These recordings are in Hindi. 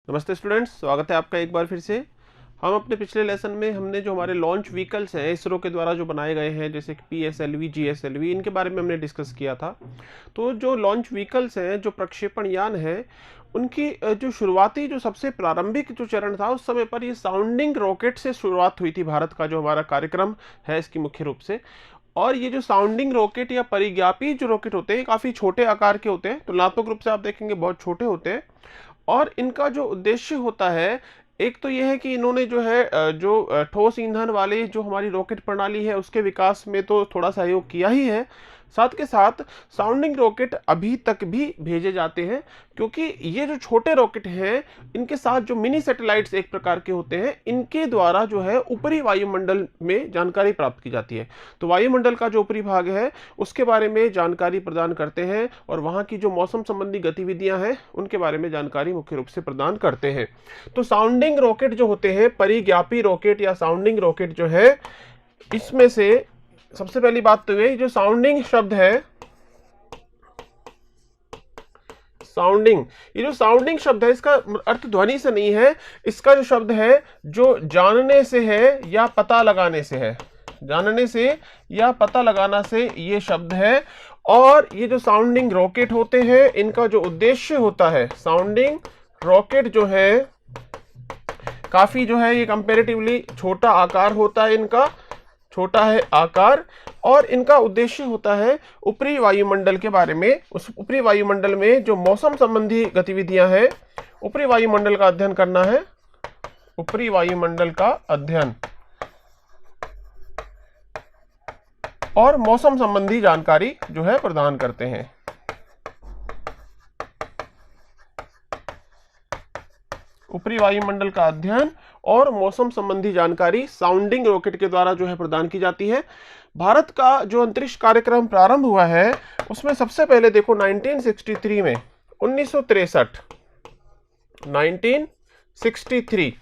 नमस्ते स्टूडेंट्स, स्वागत है आपका एक बार फिर से। हम अपने पिछले लेसन में हमने जो हमारे लॉन्च व्हीकल्स हैं इसरो के द्वारा जो बनाए गए हैं, जैसे कि PSLV, GSLV, इनके बारे में हमने डिस्कस किया था। तो जो लॉन्च व्हीकल्स हैं, जो प्रक्षेपण यान है, उनकी जो शुरुआती जो सबसे प्रारंभिक जो चरण था उस समय पर ये साउंडिंग रॉकेट से शुरुआत हुई थी। भारत का जो हमारा कार्यक्रम है इसकी मुख्य रूप से, और ये जो साउंडिंग रॉकेट या परिज्ञापी जो रॉकेट होते हैं काफ़ी छोटे आकार के होते हैं, तुलनात्मक रूप से आप देखेंगे बहुत छोटे होते हैं। और इनका जो उद्देश्य होता है, एक तो यह है कि इन्होंने जो है ठोस ईंधन वाली जो हमारी रॉकेट प्रणाली है उसके विकास में तो थोड़ा सहयोग किया ही है, साथ के साथ साउंडिंग रॉकेट अभी तक भी भेजे जाते हैं, क्योंकि ये जो छोटे रॉकेट हैं इनके साथ जो मिनी सैटेलाइट्स एक प्रकार के होते हैं, इनके द्वारा जो है ऊपरी वायुमंडल में जानकारी प्राप्त की जाती है। तो वायुमंडल का जो ऊपरी भाग है उसके बारे में जानकारी प्रदान करते हैं, और वहाँ की जो मौसम संबंधी गतिविधियां हैं उनके बारे में जानकारी मुख्य रूप से प्रदान करते हैं। तो साउंडिंग रॉकेट जो होते हैं, परिज्ञापी रॉकेट या साउंडिंग रॉकेट जो है, इसमें से सबसे पहली बात तो ये जो साउंडिंग शब्द है, साउंडिंग, ये जो साउंडिंग शब्द है इसका अर्थ ध्वनि से नहीं है। इसका जो शब्द है जो जानने से है या पता लगाने से है, जानने से या पता लगाना से ये शब्द है। और ये जो साउंडिंग रॉकेट होते हैं इनका जो उद्देश्य होता है, साउंडिंग रॉकेट जो है काफी जो है ये कंपैरेटिवली छोटा आकार होता है, इनका छोटा है आकार, और इनका उद्देश्य होता है ऊपरी वायुमंडल के बारे में, उस ऊपरी वायुमंडल में जो मौसम संबंधी गतिविधियां हैं, ऊपरी वायुमंडल का अध्ययन करना है, ऊपरी वायुमंडल का अध्ययन और मौसम संबंधी जानकारी जो है प्रदान करते हैं। ऊपरी वायुमंडल का अध्ययन और मौसम संबंधी जानकारी साउंडिंग रॉकेट के द्वारा जो है प्रदान की जाती है। भारत का जो अंतरिक्ष कार्यक्रम प्रारंभ हुआ है उसमें सबसे पहले देखो 1963 में, 1963,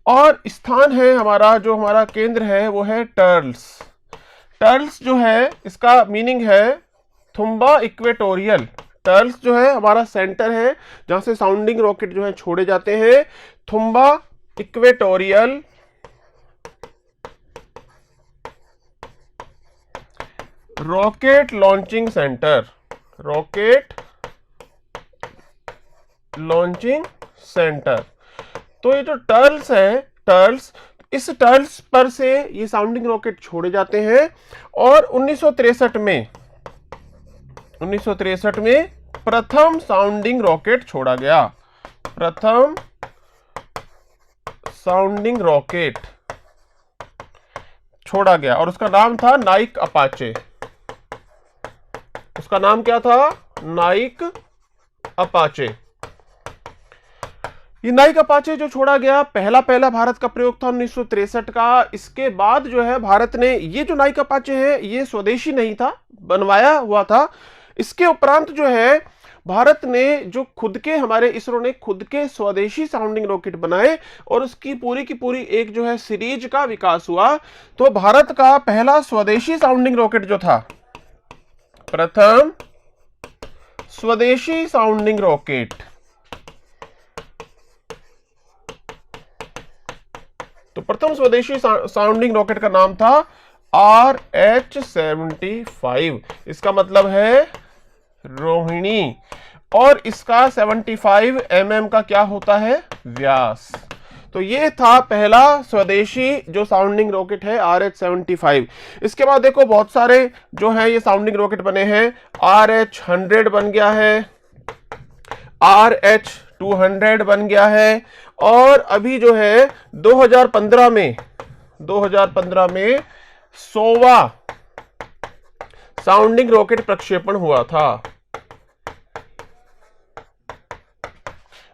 और स्थान है हमारा, जो हमारा केंद्र है वो है टर्ल्स। टर्ल्स जो है इसका मीनिंग है थुम्बा इक्वेटोरियल। टर्ल्स जो है हमारा सेंटर है जहां से साउंडिंग रॉकेट जो है छोड़े जाते हैं। Thumba equatorial rocket launching centre, rocket launching centre. तो ये जो टर्ल्स है, टर्ल्स, इस टर्ल्स पर से ये साउंडिंग रॉकेट छोड़े जाते हैं। और 1963 में प्रथम साउंडिंग रॉकेट छोड़ा गया, प्रथम साउंडिंग रॉकेट छोड़ा गया, और उसका नाम था नाइक अपाचे। उसका नाम क्या था? नाइक अपाचे। ये नाइक अपाचे जो छोड़ा गया, पहला भारत का प्रयोग था 1963 का। इसके बाद जो है भारत ने ये जो नाइक अपाचे है ये स्वदेशी नहीं था, बनवाया हुआ था। इसके उपरांत जो है भारत ने जो खुद के, हमारे इसरो ने खुद के स्वदेशी साउंडिंग रॉकेट बनाए, और उसकी पूरी की पूरी एक जो है सीरीज का विकास हुआ। तो भारत का पहला स्वदेशी साउंडिंग रॉकेट जो था, प्रथम स्वदेशी साउंडिंग रॉकेट, तो प्रथम स्वदेशी साउंडिंग रॉकेट का नाम था RH-75। इसका मतलब है रोहिणी, और इसका 75 mm का क्या होता है? व्यास। तो ये था पहला स्वदेशी जो साउंडिंग रॉकेट है, RH-75। इसके बाद देखो बहुत सारे जो है ये साउंडिंग रॉकेट बने हैं। RH-100 बन गया है, RH-200 बन गया है, और अभी जो है 2015 में सोवा साउंडिंग रॉकेट प्रक्षेपण हुआ था।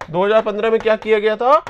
2015 में क्या किया गया था?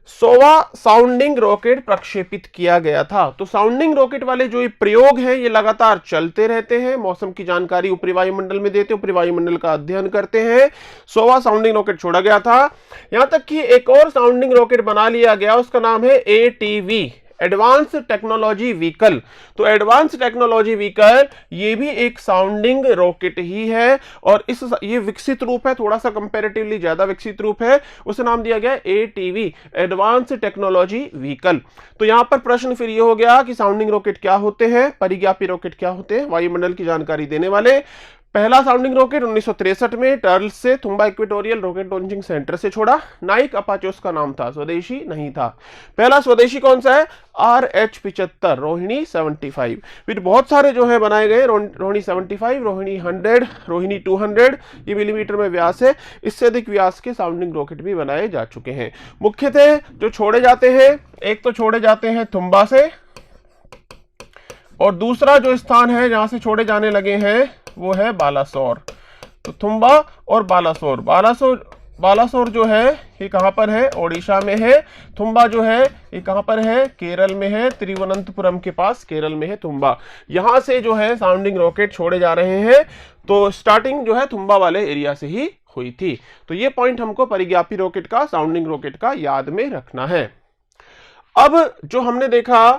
सोवा साउंडिंग रॉकेट प्रक्षेपित किया गया था। तो साउंडिंग रॉकेट वाले जो ये प्रयोग हैं ये लगातार चलते रहते हैं, मौसम की जानकारी ऊपरी वायुमंडल में देते हैं, ऊपरी वायुमंडल का अध्ययन करते हैं। सोवा साउंडिंग रॉकेट छोड़ा गया था। यहां तक कि एक और साउंडिंग रॉकेट बना लिया गया, उसका नाम है ATV, एडवांस टेक्नोलॉजी व्हीकल। तो एडवांस टेक्नोलॉजी व्हीकल ये भी एक साउंडिंग रॉकेट ही है और ये विकसित रूप है, थोड़ा सा कंपैरेटिवली ज्यादा विकसित रूप है, उसे नाम दिया गया एटीवी, एडवांस टेक्नोलॉजी व्हीकल। तो यहां पर प्रश्न फिर ये हो गया कि साउंडिंग रॉकेट क्या होते हैं, परिज्ञापी रॉकेट क्या होते हैं, वायुमंडल की जानकारी देने वाले। पहला साउंडिंग रॉकेट 1963 में टर्ल्स से तुम्बा इक्वेटोरियल रॉकेट लॉन्चिंग सेंटर से छोड़ा। नाइक अपाचे उसका नाम था, स्वदेशी नहीं था। पहला स्वदेशी कौन सा है, RH-75 रोहिणी 75। फिर बहुत सारे जो है बनाए गए, रोहिणी 75, रोहिणी 100, रोहिणी 200, ये मिलीमीटर में व्यास है, इससे अधिक व्यास के साउंडिंग रॉकेट भी बनाए जा चुके हैं। मुख्यतः जो छोड़े जाते हैं, एक तो छोड़े जाते हैं तुम्बा से, और दूसरा जो स्थान है जहां से छोड़े जाने लगे हैं वो है बालासोर। तो तुम्बा और बालासोर, बालासोर जो है ये कहां पर है, ओडिशा में है। तुम्बा जो है ये कहां पर है, केरल में है, तिरुवनंतपुरम के पास केरल में है तुम्बा। यहां से जो है साउंडिंग रॉकेट छोड़े जा रहे हैं। तो स्टार्टिंग जो है तुम्बा वाले एरिया से ही हुई थी। तो ये पॉइंट हमको परिज्ञापी रॉकेट का, साउंडिंग रॉकेट का याद में रखना है। अब जो हमने देखा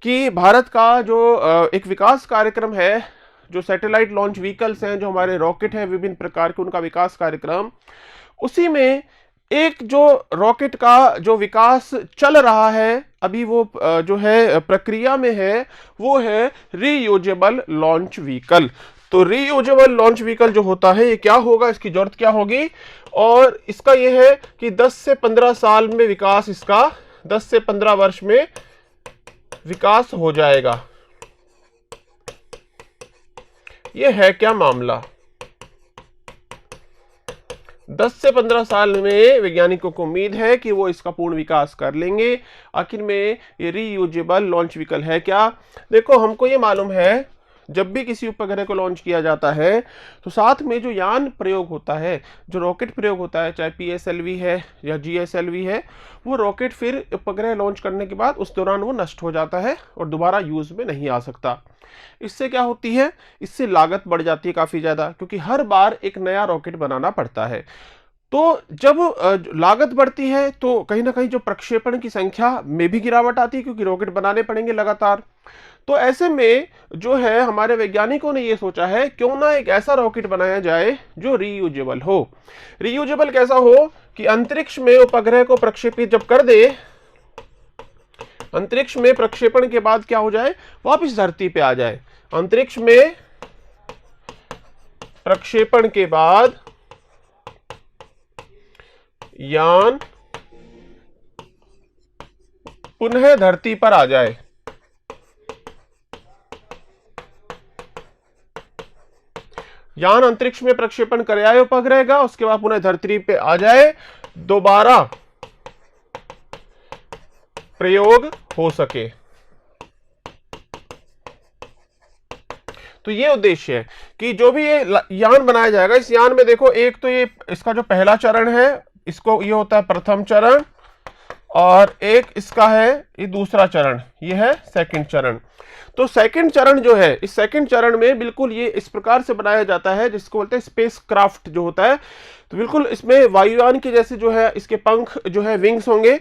कि भारत का जो एक विकास कार्यक्रम है, जो सैटेलाइट लॉन्च व्हीकल्स हैं, जो हमारे रॉकेट हैं विभिन्न प्रकार के, उनका विकास कार्यक्रम, उसी में एक जो रॉकेट का जो विकास चल रहा है अभी, वो जो है प्रक्रिया में है, वो है रीयूजेबल लॉन्च व्हीकल। तो रीयूजेबल लॉन्च व्हीकल जो होता है ये क्या होगा, इसकी जरूरत क्या होगी, और इसका ये है कि 10 से 15 साल में विकास, इसका 10 से 15 वर्ष में विकास हो जाएगा। ये है क्या मामला, 10 से 15 साल में वैज्ञानिकों को उम्मीद है कि वो इसका पूर्ण विकास कर लेंगे। आखिर में ये रीयूजेबल लॉन्च व्हीकल है क्या। देखो, हमको ये मालूम है जब भी किसी उपग्रह को लॉन्च किया जाता है तो साथ में जो यान प्रयोग होता है, जो रॉकेट प्रयोग होता है, चाहे PSLV है या GSLV है, वो रॉकेट फिर उपग्रह लॉन्च करने के बाद उस दौरान वो नष्ट हो जाता है और दोबारा यूज में नहीं आ सकता। इससे क्या होती है, इससे लागत बढ़ जाती है काफी ज्यादा, क्योंकि हर बार एक नया रॉकेट बनाना पड़ता है। तो जब लागत बढ़ती है तो कहीं ना कहीं जो प्रक्षेपण की संख्या में भी गिरावट आती है, क्योंकि रॉकेट बनाने पड़ेंगे लगातार। तो ऐसे में जो है हमारे वैज्ञानिकों ने ये सोचा है, क्यों ना एक ऐसा रॉकेट बनाया जाए जो रीयूजेबल हो। रीयूजेबल कैसा हो कि अंतरिक्ष में उपग्रह को प्रक्षेपित जब कर दे, अंतरिक्ष में प्रक्षेपण के बाद क्या हो जाए, वापस धरती पे आ जाए। अंतरिक्ष में प्रक्षेपण के बाद यान पुनः धरती पर आ जाए। यान अंतरिक्ष में प्रक्षेपण कर आए उपग्रह का, उसके बाद पुनः धरती पे आ जाए, दोबारा प्रयोग हो सके। तो ये उद्देश्य है कि जो भी ये यान बनाया जाएगा, इस यान में देखो, एक तो ये इसका जो पहला चरण है, इसको ये होता है प्रथम चरण, और एक इसका है ये दूसरा चरण, ये है सेकंड चरण। तो सेकंड चरण जो है, इस सेकंड चरण में बिल्कुल ये इस प्रकार से बनाया जाता है जिसको बोलते हैं स्पेस क्राफ्ट जो होता है। तो बिल्कुल इसमें वायुयान के जैसे जो है इसके पंख जो है, विंग्स होंगे।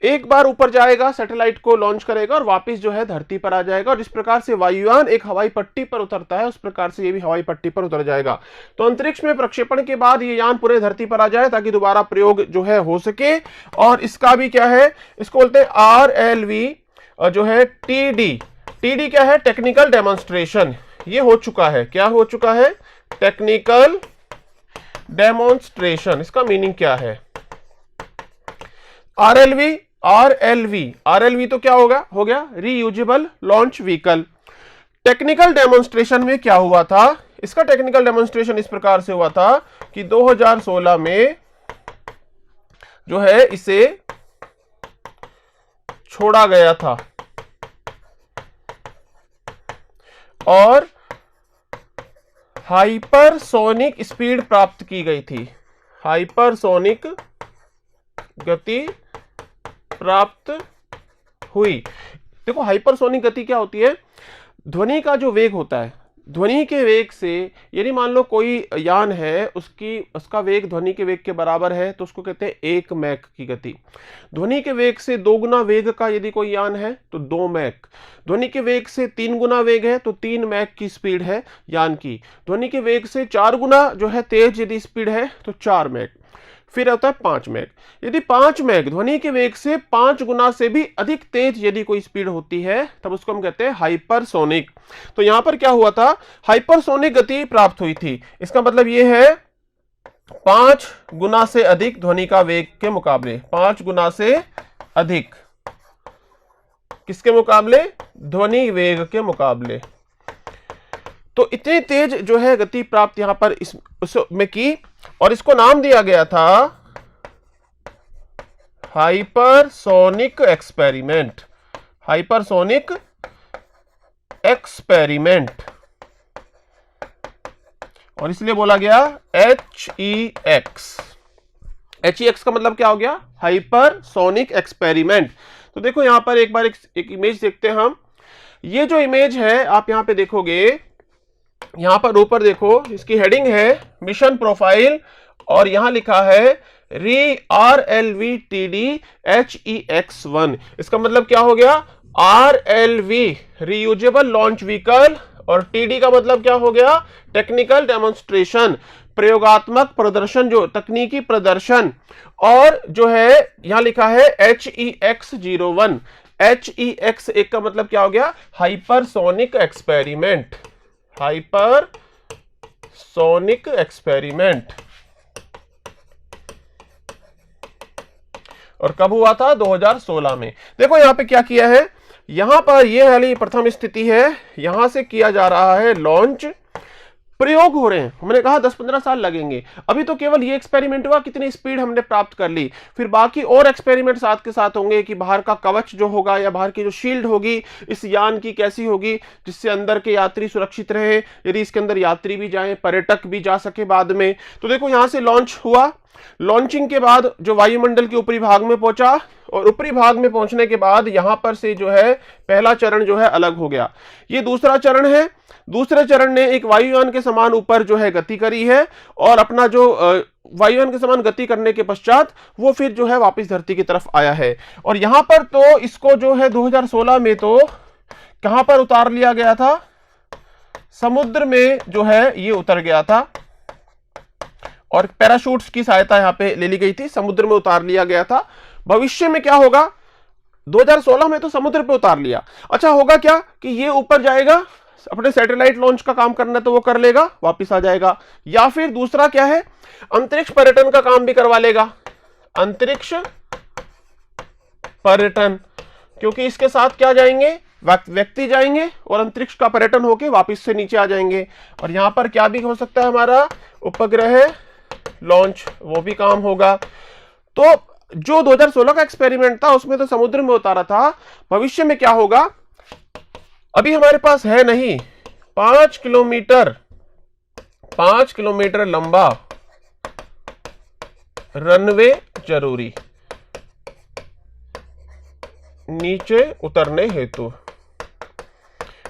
एक बार ऊपर जाएगा, सैटेलाइट को लॉन्च करेगा और वापस जो है धरती पर आ जाएगा। और जिस प्रकार से वायुयान एक हवाई पट्टी पर उतरता है, उस प्रकार से ये भी हवाई पट्टी पर उतर जाएगा। तो अंतरिक्ष में प्रक्षेपण के बाद ये यान पूरे धरती पर आ जाए ताकि दोबारा प्रयोग जो है हो सके। और इसका भी क्या है, इसको बोलते हैं RLV जो है TD क्या है, टेक्निकल डेमोन्स्ट्रेशन। ये हो चुका है, क्या हो चुका है, टेक्निकल डेमोन्स्ट्रेशन। इसका मीनिंग क्या है, RLV तो क्या होगा, हो गया reusable launch vehicle. Technical demonstration में क्या हुआ था, इसका टेक्निकल डेमोन्स्ट्रेशन इस प्रकार से हुआ था कि 2016 में जो है इसे छोड़ा गया था और हाइपरसोनिक स्पीड प्राप्त की गई थी। हाइपरसोनिक गति प्राप्त हुई। देखो, हाइपरसोनिक गति क्या होती है, ध्वनि का जो वेग होता है, ध्वनि के वेग से, यदि मान लो कोई यान है, उसका वेग ध्वनि के वेग के बराबर है, तो उसको कहते हैं 1 मैक की गति। ध्वनि के वेग से 2 गुना वेग का यदि कोई यान है तो 2 मैक। ध्वनि के वेग से 3 गुना वेग है तो 3 मैक की स्पीड है यान की। ध्वनि के वेग से 4 गुना जो है तेज यदि स्पीड है तो 4 मैक। फिर आता है 5 मैक। यदि 5 मैक ध्वनि के वेग से 5 गुना से भी अधिक तेज यदि कोई स्पीड होती है, तब उसको हम कहते हैं हाइपरसोनिक। तो यहां पर क्या हुआ था, हाइपरसोनिक गति प्राप्त हुई थी। इसका मतलब यह है 5 गुना से अधिक ध्वनि का वेग के मुकाबले, 5 गुना से अधिक किसके मुकाबले, ध्वनि वेग के मुकाबले। तो इतनी तेज जो है गति प्राप्त यहां पर इसमें की, और इसको नाम दिया गया था हाइपरसोनिक एक्सपेरिमेंट। हाइपरसोनिक एक्सपेरिमेंट, और इसलिए बोला गया HEX। HEX का मतलब क्या हो गया, हाइपरसोनिक एक्सपेरिमेंट। तो देखो यहां पर एक बार एक इमेज देखते हैं हम। ये जो इमेज है आप यहां पे देखोगे, यहां पर ऊपर देखो, इसकी हेडिंग है मिशन प्रोफाइल, और यहां लिखा है RLV-TD HEX-1। इसका मतलब क्या हो गया, RLV रीयूजेबल लॉन्च व्हीकल, और TD का मतलब क्या हो गया, टेक्निकल डेमोन्स्ट्रेशन, प्रयोगात्मक प्रदर्शन, जो तकनीकी प्रदर्शन। और जो है यहां लिखा है HEX-01। HEX-1 का मतलब क्या हो गया, हाइपरसोनिक एक्सपेरिमेंट। हाइपरसोनिक एक्सपेरिमेंट, और कब हुआ था, 2016 में। देखो यहां पे क्या किया है, यहां पर यह वाली प्रथम स्थिति है, यहां से किया जा रहा है लॉन्च। प्रयोग हो रहे हैं, हमने कहा 10-15 साल लगेंगे। अभी तो केवल ये एक्सपेरिमेंट हुआ, कितनी स्पीड हमने प्राप्त कर ली। फिर बाकी और एक्सपेरिमेंट साथ के साथ होंगे कि बाहर का कवच जो होगा या बाहर की जो शील्ड होगी इस यान की कैसी होगी, जिससे अंदर के यात्री सुरक्षित रहे, यदि इसके अंदर यात्री भी जाए, पर्यटक भी जा सके बाद में। तो देखो यहां से लॉन्च हुआ, लॉन्चिंग के बाद जो वायुमंडल के ऊपरी भाग में पहुंचा, और ऊपरी भाग में पहुंचने के बाद यहां पर से जो है पहला चरण जो है अलग हो गया। ये दूसरा चरण है। दूसरे चरण ने एक वायुयान के समान ऊपर जो है गति करी है, और अपना जो वायुयान के समान गति करने के पश्चात वो फिर जो है वापस धरती की तरफ आया है। और यहां पर तो इसको जो है 2016 में तो कहां पर उतार लिया गया था, समुद्र में जो है ये उतर गया था, और पैराशूट्स की सहायता यहां पे ले ली गई थी, समुद्र में उतार लिया गया था। भविष्य में क्या होगा, 2016 में तो समुद्र पे उतार लिया, अच्छा होगा क्या कि ये ऊपर जाएगा, अपने सैटेलाइट लॉन्च का काम करना तो वो कर लेगा, वापस आ जाएगा। या फिर दूसरा क्या है, अंतरिक्ष पर्यटन का काम भी करवा लेगा, अंतरिक्ष पर्यटन, क्योंकि इसके साथ क्या जाएंगे, व्यक्ति जाएंगे और अंतरिक्ष का पर्यटन होके वापस से नीचे आ जाएंगे। और यहां पर क्या भी हो सकता है, हमारा उपग्रह लॉन्च, वो भी काम होगा। तो जो 2016 का एक्सपेरिमेंट था उसमें तो समुद्र में उतारा था। भविष्य में क्या होगा, अभी हमारे पास है नहीं, 5 किलोमीटर लंबा रनवे जरूरी नीचे उतरने हेतु।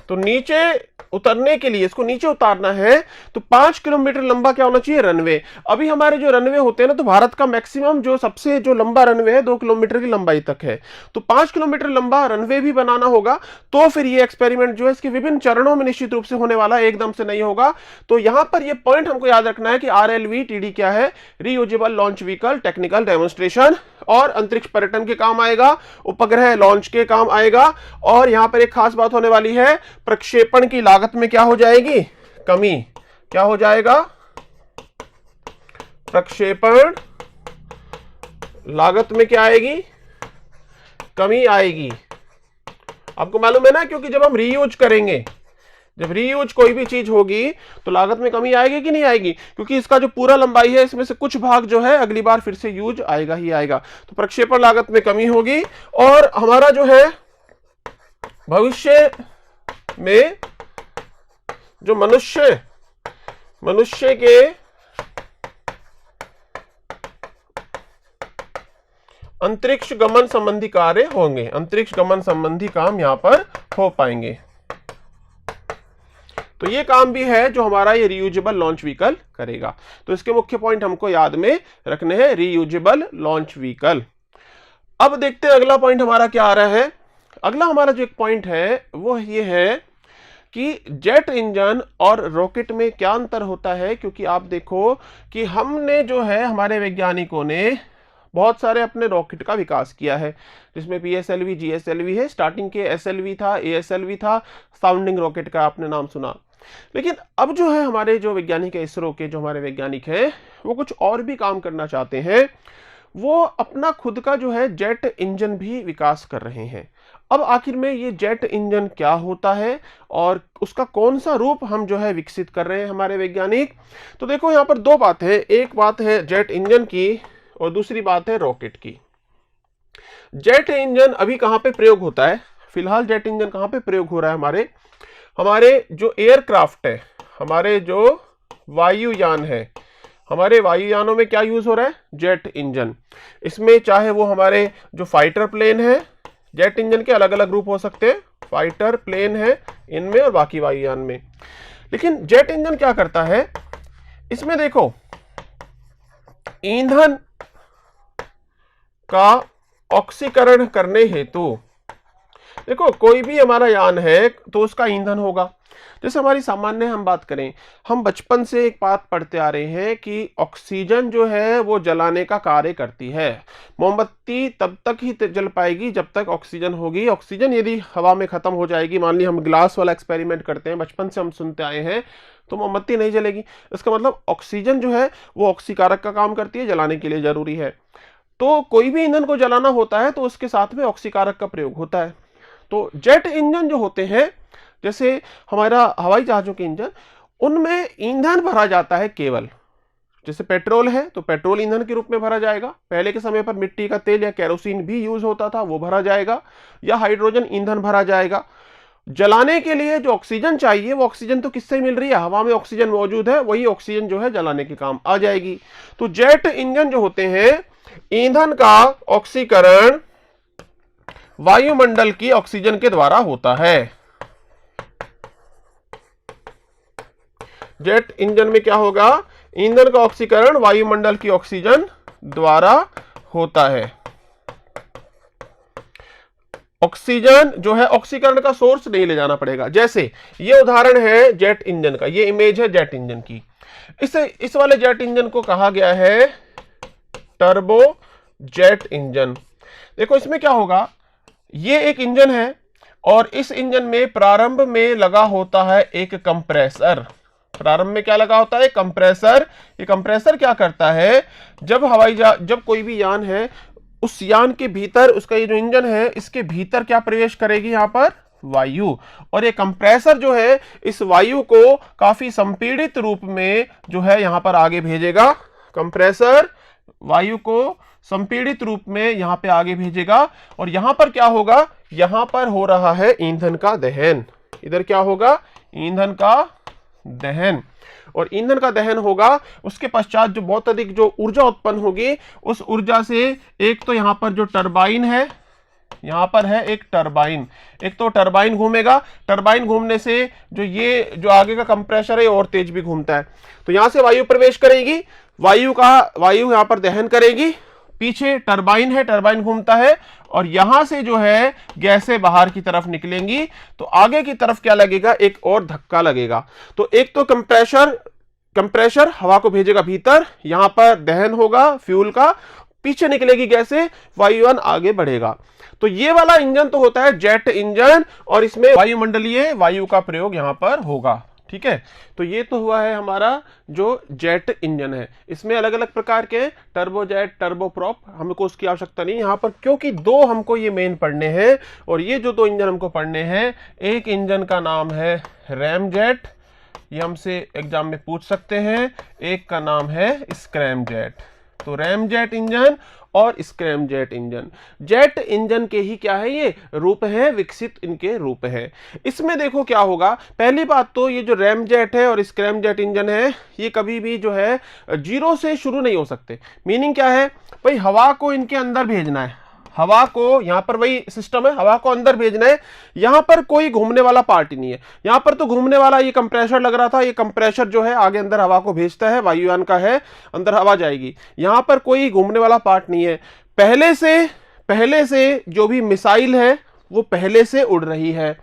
तो नीचे उतरने के लिए, इसको नीचे उतारना है तो 5 किलोमीटर लंबा क्या होना चाहिए, रनवे। अभी हमारे जो रनवे होते हैं ना, तो भारत का मैक्सिमम जो सबसे जो लंबा रनवे है 2 किलोमीटर की लंबाई तक है। तो 5 किलोमीटर लंबा रनवे भी बनाना होगा। तो फिर ये एक्सपेरिमेंट जो है इसके विभिन्न चरणों में निश्चित रूप से होने वाला है, एकदम से नहीं होगा। तो यहां पर ये पॉइंट हमको याद रखना है कि RLV-TD क्या है, reusable launch vehicle, technical demonstration, और अंतरिक्ष पर्यटन के काम आएगा, उपग्रह लॉन्च के काम आएगा। और यहां पर एक खास बात होने वाली है, प्रक्षेपण की लागत में क्या हो जाएगी, कमी। क्या हो जाएगा, प्रक्षेपण लागत में क्या आएगी, कमी आएगी। आपको मालूम है ना, क्योंकि जब हम रीयूज करेंगे, जब रीयूज कोई भी चीज होगी तो लागत में कमी आएगी कि नहीं आएगी, क्योंकि इसका जो पूरा लंबाई है इसमें से कुछ भाग जो है अगली बार फिर से यूज आएगा ही आएगा। तो प्रक्षेपण लागत में कमी होगी। और हमारा जो है भविष्य में जो मनुष्य के अंतरिक्ष गमन संबंधी कार्य होंगे, अंतरिक्ष गमन संबंधी काम यहां पर हो पाएंगे। तो ये काम भी है जो हमारा ये रीयूजेबल लॉन्च व्हीकल करेगा। तो इसके मुख्य पॉइंट हमको याद में रखने हैं, रीयूजेबल लॉन्च व्हीकल। अब देखते हैं अगला पॉइंट हमारा क्या आ रहा है। अगला हमारा जो एक पॉइंट है वो ये है कि जेट इंजन और रॉकेट में क्या अंतर होता है, क्योंकि आप देखो कि हमने जो है हमारे वैज्ञानिकों ने बहुत सारे अपने रॉकेट का विकास किया है, जिसमें PSLV GSLV है, स्टार्टिंग के SLV था, ASLV था, साउंडिंग रॉकेट का आपने नाम सुना। लेकिन अब जो है हमारे जो वैज्ञानिक है, इसरो के जो हमारे वैज्ञानिक हैं, वो कुछ और भी काम करना चाहते हैं। वो अपना खुद का जो है जेट इंजन भी विकास कर रहे हैं। अब आखिर में ये जेट इंजन क्या होता है और उसका कौन सा रूप हम जो है विकसित कर रहे हैं हमारे वैज्ञानिक। तो देखो यहाँ पर दो बात है, एक बात है जेट इंजन की और दूसरी बात है रॉकेट की। जेट इंजन अभी कहाँ पे प्रयोग होता है, फिलहाल जेट इंजन कहाँ पे प्रयोग हो रहा है, हमारे जो एयरक्राफ्ट है, हमारे जो वायुयान है, हमारे वायुयानों में क्या यूज हो रहा है, जेट इंजन। इसमें चाहे वो हमारे जो फाइटर प्लेन है, जेट इंजन के अलग अलग रूप हो सकते हैं, फाइटर प्लेन है इनमें और बाकी वायुयान में। लेकिन जेट इंजन क्या करता है, इसमें देखो ईंधन का ऑक्सीकरण करने हेतु, देखो कोई भी हमारा यान है तो उसका ईंधन होगा। जैसे हमारी सामान्य हम बात करें, हम बचपन से एक बात पढ़ते आ रहे हैं कि ऑक्सीजन जो है वो जलाने का कार्य करती है। मोमबत्ती तब तक ही जल पाएगी जब तक ऑक्सीजन होगी। ऑक्सीजन यदि हवा में खत्म हो जाएगी, मान ली हम ग्लास वाला एक्सपेरिमेंट करते हैं, बचपन से हम सुनते आए हैं, तो मोमबत्ती नहीं जलेगी। इसका मतलब ऑक्सीजन जो है वो ऑक्सीकारक का काम करती है, जलाने के लिए जरूरी है। तो कोई भी ईंधन को जलाना होता है तो उसके साथ में ऑक्सीकारक का प्रयोग होता है। तो जेट इंजन जो होते हैं, जैसे हमारा हवाई जहाजों के इंजन, उनमें ईंधन भरा जाता है केवल, जैसे पेट्रोल है तो पेट्रोल ईंधन के रूप में भरा जाएगा। पहले के समय पर मिट्टी का तेल या केरोसिन भी यूज होता था, वो भरा जाएगा, या हाइड्रोजन ईंधन भरा जाएगा। जलाने के लिए जो ऑक्सीजन चाहिए, वो ऑक्सीजन तो किससे मिल रही है, हवा में ऑक्सीजन मौजूद है, वही ऑक्सीजन जो है जलाने के काम आ जाएगी। तो जेट इंजन जो होते हैं, ईंधन का ऑक्सीकरण वायुमंडल की ऑक्सीजन के द्वारा होता है। जेट इंजन में क्या होगा, ईंधन का ऑक्सीकरण वायुमंडल की ऑक्सीजन द्वारा होता है। ऑक्सीजन जो है ऑक्सीकरण का सोर्स नहीं ले जाना पड़ेगा। जैसे ये उदाहरण है जेट इंजन का, ये इमेज है जेट इंजन की। इस वाले जेट इंजन को कहा गया है टर्बो जेट इंजन। देखो इसमें क्या होगा, ये एक इंजन है और इस इंजन में प्रारंभ में लगा होता है एक कंप्रेसर। प्रारंभ में क्या लगा होता है, कंप्रेसर। ये कंप्रेसर क्या करता है, जब कोई भी यान है, उस यान के भीतर उसका ये जो इंजन है, इसके भीतर क्या प्रवेश करेगी, यहां पर वायु। और ये कंप्रेसर जो है इस वायु को काफी संपीड़ित रूप में जो है यहां पर आगे भेजेगा। कंप्रेसर वायु को संपीड़ित रूप में यहां पे आगे भेजेगा और यहां पर क्या होगा, यहां पर हो रहा है ईंधन का दहन। इधर क्या होगा, ईंधन का दहन। और ईंधन का दहन होगा, उसके पश्चात जो बहुत अधिक जो ऊर्जा उत्पन्न होगी, उस ऊर्जा से एक तो यहां पर जो टरबाइन है, यहां पर है एक टरबाइन, एक तो टरबाइन घूमेगा। टरबाइन घूमने से जो ये जो आगे का कंप्रेसर है और तेज भी घूमता है। तो यहां से वायु प्रवेश करेगी, वायु यहां पर दहन करेगी, पीछे टरबाइन है, टरबाइन घूमता है और यहां से जो है गैसें बाहर की तरफ निकलेंगी। तो आगे की तरफ क्या लगेगा, एक और धक्का लगेगा। तो एक तो कंप्रेसर हवा को भेजेगा भीतर, यहां पर दहन होगा फ्यूल का, पीछे निकलेगी गैसें, वायुयान आगे बढ़ेगा। तो ये वाला इंजन तो होता है जेट इंजन और इसमें वायुमंडलीय वायु का प्रयोग यहां पर होगा। ठीक है, तो ये तो हुआ है हमारा जो जेट इंजन है। इसमें अलग अलग प्रकार के टर्बोजेट, टर्बोप्रॉप, हमको उसकी आवश्यकता नहीं यहाँ पर, क्योंकि दो हमको ये मेन पढ़ने हैं। और ये जो दो इंजन हमको पढ़ने हैं, एक इंजन का नाम है रैमजेट, ये हमसे एग्जाम में पूछ सकते हैं, एक का नाम है स्क्रैमजेट। तो रैमजेट इंजन और स्क्रैमजेट इंजन, जेट इंजन के ही क्या है, ये रूप है, विकसित इनके रूप है। इसमें देखो क्या होगा, पहली बात तो ये जो रैमजेट है और स्क्रैमजेट इंजन है, ये कभी भी जो है जीरो से शुरू नहीं हो सकते। मीनिंग क्या है भाई, हवा को इनके अंदर भेजना है, हवा को, यहां पर वही सिस्टम है, हवा को अंदर भेजना है। यहां पर कोई घूमने वाला पार्ट ही नहीं है, यहां पर तो घूमने वाला ये कंप्रेसर लग रहा था, ये कंप्रेसर जो है आगे अंदर हवा को भेजता है, वायुयान का है, अंदर हवा जाएगी। यहां पर कोई घूमने वाला पार्ट नहीं है। पहले से जो भी मिसाइल है वो पहले से उड़ रही है।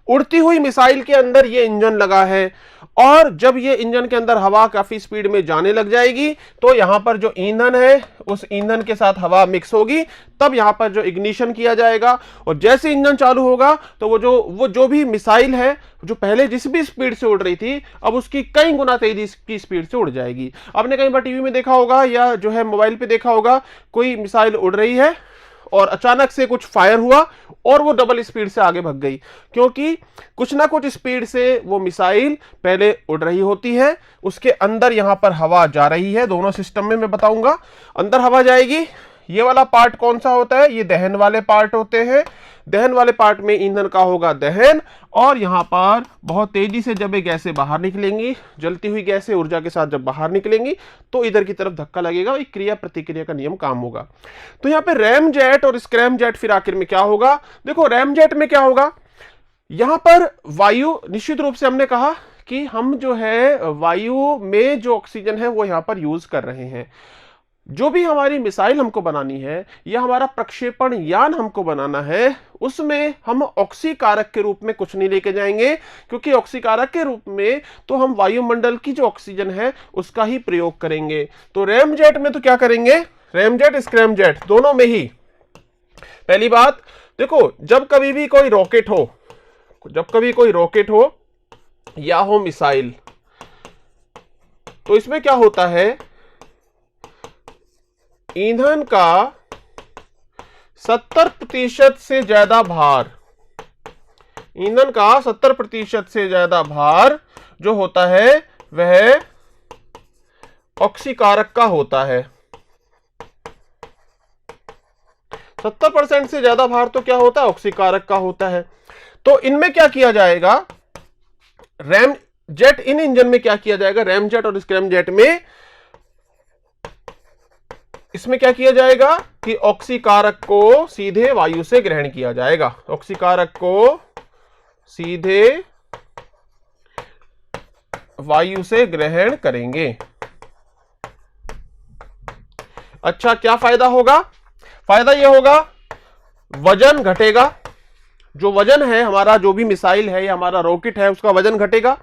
उड़ती हुई मिसाइल के अंदर ये इंजन लगा है, और जब ये इंजन के अंदर हवा काफी स्पीड में जाने लग जाएगी तो यहां पर जो ईंधन है उस ईंधन के साथ हवा मिक्स होगी, तब यहां पर जो इग्निशन किया जाएगा, और जैसे इंजन चालू होगा तो वो जो भी मिसाइल है जो पहले जिस भी स्पीड से उड़ रही थी अब उसकी कई गुना तेजी की स्पीड से उड़ जाएगी। आपने कई बार टीवी में देखा होगा या जो है मोबाइल पे देखा होगा, कोई मिसाइल उड़ रही है और अचानक से कुछ फायर हुआ और वो डबल स्पीड से आगे भाग गई, क्योंकि कुछ ना कुछ स्पीड से वो मिसाइल पहले उड़ रही होती है, उसके अंदर यहां पर हवा जा रही है। दोनों सिस्टम में मैं बताऊंगा, अंदर हवा जाएगी। ये वाला पार्ट कौन सा होता है? ये दहन वाले पार्ट होते हैं। दहन वाले पार्ट में ईंधन का होगा दहन, और यहां पर बहुत तेजी से जब ये गैसें बाहर निकलेंगी, जलती हुई गैसें ऊर्जा के साथ जब बाहर निकलेंगी तो इधर की तरफ धक्का लगेगा, एक क्रिया प्रतिक्रिया का नियम काम होगा। तो यहां पे रैम जेट और स्क्रैम जेट फिर आखिर में क्या होगा? देखो रैम जेट में क्या होगा, यहां पर वायु, निश्चित रूप से हमने कहा कि हम जो है वायु में जो ऑक्सीजन है वो यहां पर यूज कर रहे हैं। जो भी हमारी मिसाइल हमको बनानी है या हमारा प्रक्षेपण यान हमको बनाना है, उसमें हम ऑक्सीकारक के रूप में कुछ नहीं लेके जाएंगे, क्योंकि ऑक्सीकारक के रूप में तो हम वायुमंडल की जो ऑक्सीजन है उसका ही प्रयोग करेंगे। तो रैम जेट में तो क्या करेंगे? रैम जेट स्क्रैम जेट दोनों में ही पहली बात देखो, जब कभी भी कोई रॉकेट हो या हो मिसाइल, तो इसमें क्या होता है, ईंधन का 70% से ज्यादा भार, ईंधन का 70% से ज्यादा भार जो होता है वह ऑक्सीकारक का होता है। 70% से ज्यादा भार तो क्या होता है? ऑक्सीकारक का होता है। तो इनमें क्या किया जाएगा? रैम जेट, इन इंजन में क्या किया जाएगा? रैम जेट और स्क्रैम जेट में इसमें क्या किया जाएगा कि ऑक्सीकारक को सीधे वायु से ग्रहण किया जाएगा। ऑक्सीकारक को सीधे वायु से ग्रहण करेंगे। अच्छा, क्या फायदा होगा? फायदा यह होगा, वजन घटेगा। जो वजन है हमारा, जो भी मिसाइल है या हमारा रॉकेट है, उसका वजन घटेगा।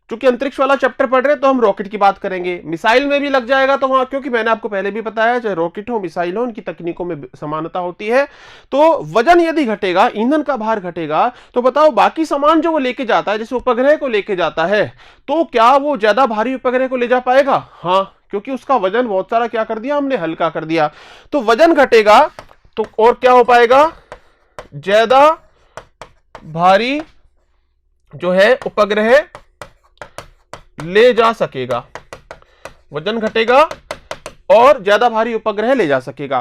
क्योंकि अंतरिक्ष वाला चैप्टर पढ़ रहे हैं तो हम रॉकेट की बात करेंगे। मिसाइल में भी लग जाएगा तो वहां, क्योंकि मैंने आपको पहले भी बताया, चाहे रॉकेट हो मिसाइल हो, उनकी तकनीकों में समानता होती है। तो वजन यदि घटेगा, ईंधन का भार घटेगा, तो बताओ बाकी सामान जो वो लेके जाता है, जैसे उपग्रह को लेके जाता है, तो क्या वो ज्यादा भारी उपग्रह को ले जा पाएगा? हाँ, क्योंकि उसका वजन बहुत सारा क्या कर दिया हमने, हल्का कर दिया। तो वजन घटेगा तो और क्या हो पाएगा? ज्यादा भारी जो है उपग्रह ले जा सकेगा। वजन घटेगा और ज्यादा भारी उपग्रह ले जा सकेगा।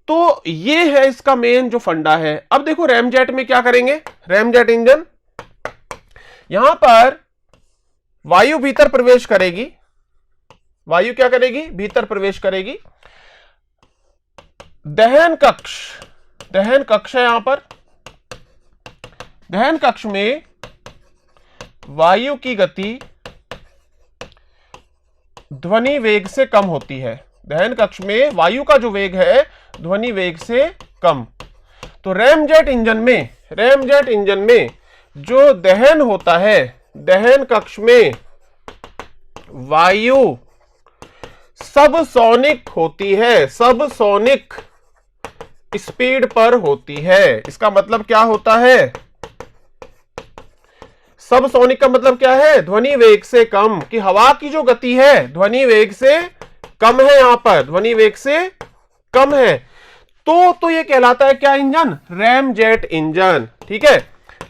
तो ये है इसका मेन जो फंडा है। अब देखो रैमजेट में क्या करेंगे? रैमजेट इंजन, यहां पर वायु भीतर प्रवेश करेगी। वायु क्या करेगी? भीतर प्रवेश करेगी। दहन कक्ष है यहां पर। दहन कक्ष में वायु की गति ध्वनि वेग से कम होती है। दहन कक्ष में वायु का जो वेग है ध्वनि वेग से कम। तो रैमजेट इंजन में जो दहन होता है, दहन कक्ष में वायु सबसोनिक होती है, सबसोनिक स्पीड पर होती है। इसका मतलब क्या होता है? सबसोनिक का मतलब क्या है? ध्वनि वेग से कम, कि हवा की जो गति है ध्वनि वेग से कम है, यहां पर ध्वनि वेग से कम है। तो ये कहलाता है क्या इंजन? Ramjet engine. ठीक है।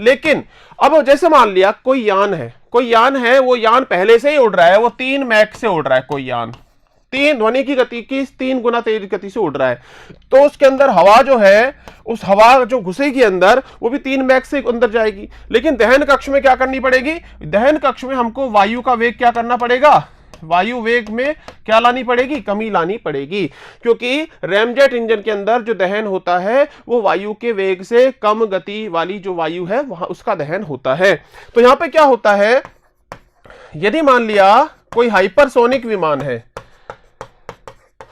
लेकिन अब जैसे मान लिया कोई यान है, वो यान पहले से ही उड़ रहा है, वो 3 मैक से उड़ रहा है, कोई यान 3 ध्वनि की गति की 3 गुना तेज गति से उड़ रहा है। तो उसके अंदर हवा जो है, उस हवा जो घुसेगी अंदर, वो भी 3 मैक से अंदर जाएगी। लेकिन दहन कक्ष में क्या करनी पड़ेगी? दहन कक्ष में हमको वायु का वेग क्या करना पड़ेगा? वायु वेग में क्या लानी पड़ेगी, कमी लानी पड़ेगी, क्योंकि रैमजेट इंजन के अंदर जो दहन होता है वो वायु के वेग से कम गति वाली जो वायु है वहां उसका दहन होता है। तो यहां पे क्या होता है, यदि मान लिया कोई हाइपरसोनिक विमान है,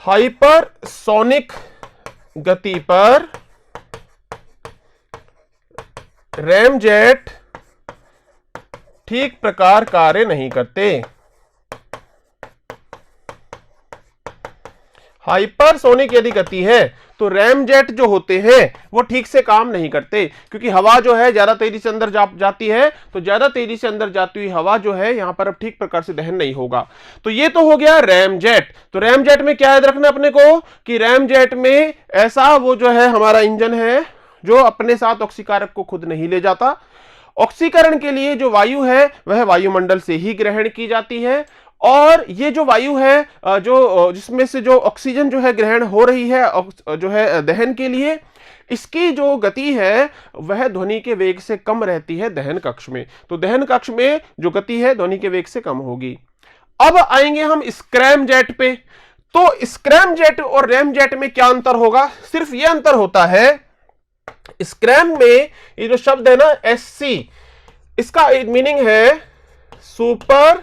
हाइपरसोनिक गति पर रैमजेट ठीक प्रकार कार्य नहीं करते। हाइपरसोनिक यदि गति है तो रैमजेट जो होते हैं वो ठीक से काम नहीं करते, क्योंकि हवा जो है ज्यादा तेजी से अंदर जाती है, तो ज्यादा तेजी से अंदर जाती हुई हवा जो है यहां पर अब ठीक प्रकार से दहन नहीं होगा। तो ये तो हो गया रैमजेट। तो रैमजेट में क्या याद रखना अपने को कि रैमजेट में ऐसा वो जो है हमारा इंजन है जो अपने साथ ऑक्सीकारक को खुद नहीं ले जाता। ऑक्सीकरण के लिए जो वायु है वह वायुमंडल से ही ग्रहण की जाती है, और ये जो वायु है जो जिसमें से जो ऑक्सीजन जो है ग्रहण हो रही है जो है दहन के लिए, इसकी जो गति है वह ध्वनि के वेग से कम रहती है दहन कक्ष में। तो दहन कक्ष में जो गति है ध्वनि के वेग से कम होगी। अब आएंगे हम स्क्रैमजेट पे। तो स्क्रैमजेट और रैमजेट में क्या अंतर होगा, सिर्फ ये अंतर होता है, स्क्रैम में ये जो शब्द है ना SC, इसका मीनिंग है super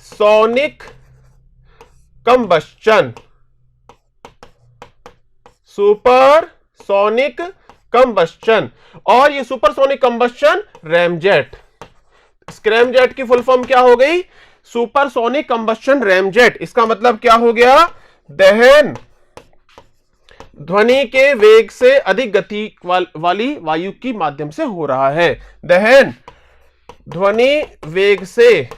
sonic combustion, super sonic combustion, और ये super sonic combustion ramjet. Scramjet की फुल फॉर्म क्या हो गई, सुपर सोनिक कंबस्चन रैमजेट। इसका मतलब क्या हो गया, दहन ध्वनि के वेग से अधिक गति वाली वायु की माध्यम से हो रहा है। दहन ध्वनि वेग से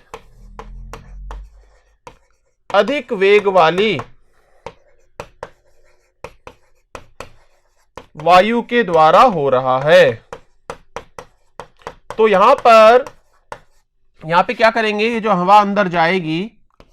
अधिक वेग वाली वायु के द्वारा हो रहा है। तो यहां पे क्या करेंगे, ये जो हवा अंदर जाएगी,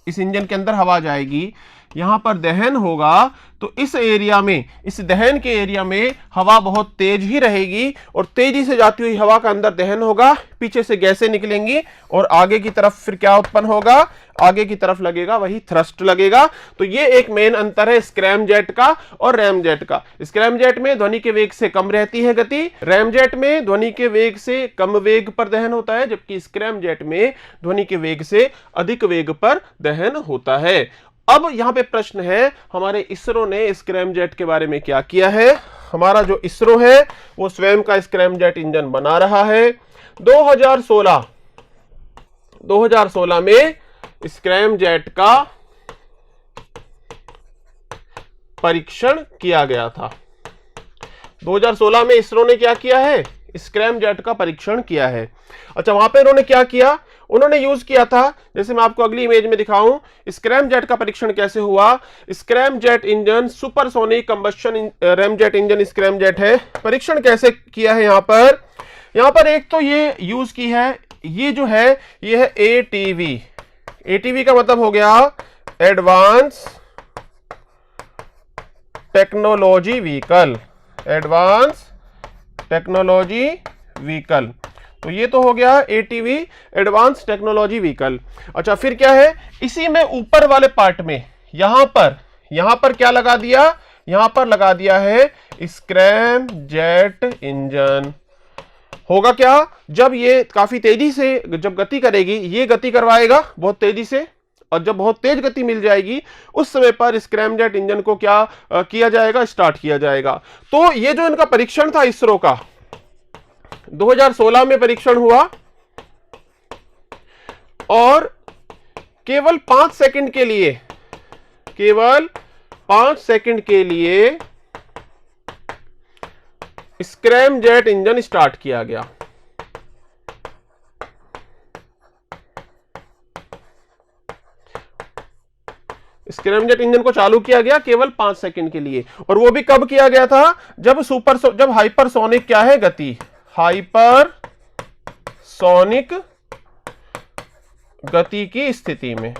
इस इंजन के अंदर हवा जाएगी, यहां पर दहन होगा, तो इस एरिया में, इस दहन के एरिया में हवा बहुत तेज ही रहेगी, और तेजी से जाती हुई हवा का अंदर दहन होगा, पीछे से गैसें निकलेंगी, और आगे की तरफ फिर क्या उत्पन्न होगा, आगे की तरफ लगेगा वही थ्रस्ट लगेगा। तो ये एक मेन अंतर है स्क्रैमजेट का और रैमजेट का। स्क्रैमजेट में ध्वनि के वेग से कम रहती है गति, रैमजेट में ध्वनि के वेग से कम वेग पर दहन होता है, जबकि स्क्रैमजेट में ध्वनि के वेग से अधिक वेग पर दहन होता है। अब यहां पे प्रश्न है, हमारे इसरो ने स्क्रैमजेट के बारे में क्या किया है। हमारा जो इसरो है वो स्वयं का स्क्रैमजेट इंजन बना रहा है। 2016 में स्क्रैमजेट का परीक्षण किया गया था। 2016 में इसरो ने क्या किया है, स्क्रैमजेट का परीक्षण किया है। अच्छा, वहां पे उन्होंने क्या किया, उन्होंने यूज किया था, जैसे मैं आपको अगली इमेज में दिखाऊं, स्क्रैमजेट का परीक्षण कैसे हुआ। Scramjet engine supersonic combustion ramjet engine scramjet है। परीक्षण कैसे किया है, यहां पर एक तो ये यूज की है, ये जो है ये है ATV। ATV का मतलब हो गया advance technology vehicle, advance technology vehicle. तो ये तो हो गया ATV, एडवांस टेक्नोलॉजी व्हीकल। अच्छा, फिर क्या है, इसी में ऊपर वाले पार्ट में यहां पर क्या लगा दिया, यहां पर लगा दिया है स्क्रैमजेट इंजन। होगा क्या, जब ये काफी तेजी से जब गति करेगी, ये गति करवाएगा बहुत तेजी से, और जब बहुत तेज गति मिल जाएगी उस समय पर स्क्रैमजेट इंजन को क्या किया जाएगा, स्टार्ट किया जाएगा। तो ये जो इनका परीक्षण था इसरो का, 2016 में परीक्षण हुआ, और केवल 5 सेकंड के लिए स्क्रैमजेट इंजन स्टार्ट किया गया। स्क्रैमजेट इंजन को चालू किया गया केवल 5 सेकंड के लिए, और वो भी कब किया गया था, जब हाइपरसोनिक क्या है गति, हाइपरसोनिक गति की स्थिति में।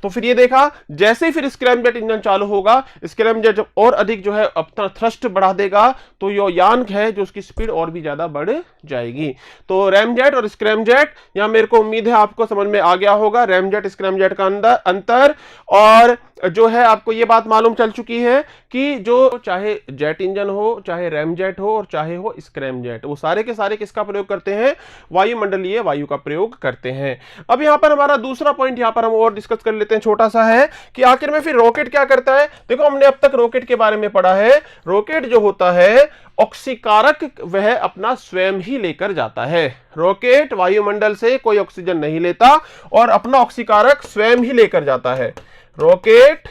तो फिर ये देखा, जैसे ही फिर स्क्रैमजेट इंजन चालू होगा, स्क्रैमजेट जब और अधिक जो है अपना थ्रस्ट बढ़ा देगा तो यो यान है जो उसकी स्पीड और भी ज्यादा बढ़ जाएगी। तो रैमजेट और स्क्रैमजेट, यहां मेरे को उम्मीद है आपको समझ में आ गया होगा रैमजेट स्क्रैमजेट का अंतर। और जो है आपको ये बात मालूम चल चुकी है कि जो चाहे जेट इंजन हो, चाहे रैमजेट हो और चाहे हो स्क्रैमजेट, वो सारे के सारे किसका प्रयोग करते हैं? वायुमंडलीय वायु का प्रयोग करते हैं। अब यहां पर हमारा दूसरा पॉइंट यहां पर हम और डिस्कस कर लेते हैं, छोटा सा है कि आखिर में फिर रॉकेट क्या करता है। देखो हमने अब तक रॉकेट के बारे में पढ़ा है, रॉकेट जो होता है ऑक्सीकारक वह अपना स्वयं ही लेकर जाता है। रॉकेट वायुमंडल से कोई ऑक्सीजन नहीं लेता और अपना ऑक्सीकारक स्वयं ही लेकर जाता है। रॉकेट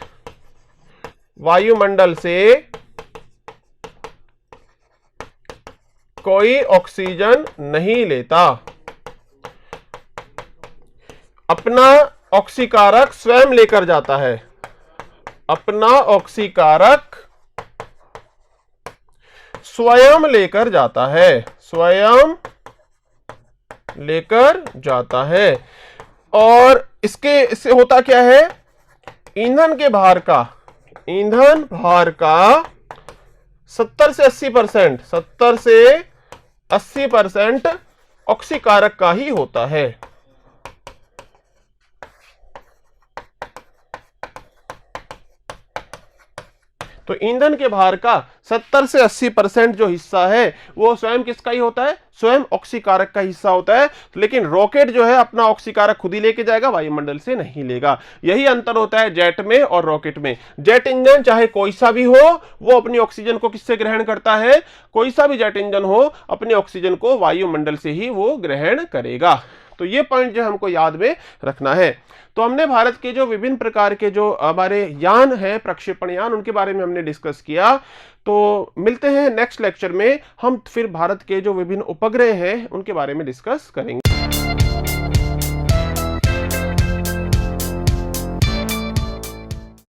वायुमंडल से कोई ऑक्सीजन नहीं लेता, अपना ऑक्सीकारक स्वयं लेकर जाता है, अपना ऑक्सीकारक स्वयं लेकर जाता है, स्वयं लेकर जाता है। और इससे होता क्या है? ईंधन के भार का, ईंधन भार का 70 से 80%, 70 से 80% ऑक्सीकारक का ही होता है। तो ईंधन के भार का 70 से 80% जो हिस्सा है वो स्वयं किसका ही होता है? स्वयं ऑक्सीकारक का हिस्सा होता है। लेकिन रॉकेट जो है अपना ऑक्सीकारक खुद ही लेके जाएगा, वायुमंडल से नहीं लेगा। यही अंतर होता है जेट में और रॉकेट में। जेट इंजन चाहे कोई सा भी हो, वो अपनी ऑक्सीजन को किससे ग्रहण करता है? कोई सा भी जेट इंजन हो, अपने ऑक्सीजन को वायुमंडल से ही वो ग्रहण करेगा। तो ये पॉइंट जो हमको याद में रखना है। तो हमने भारत के जो विभिन्न प्रकार के जो हमारे यान हैं, प्रक्षेपण यान, उनके बारे में हमने डिस्कस किया। तो मिलते हैं नेक्स्ट लेक्चर में, हम फिर भारत के जो विभिन्न उपग्रह हैं उनके बारे में डिस्कस करेंगे।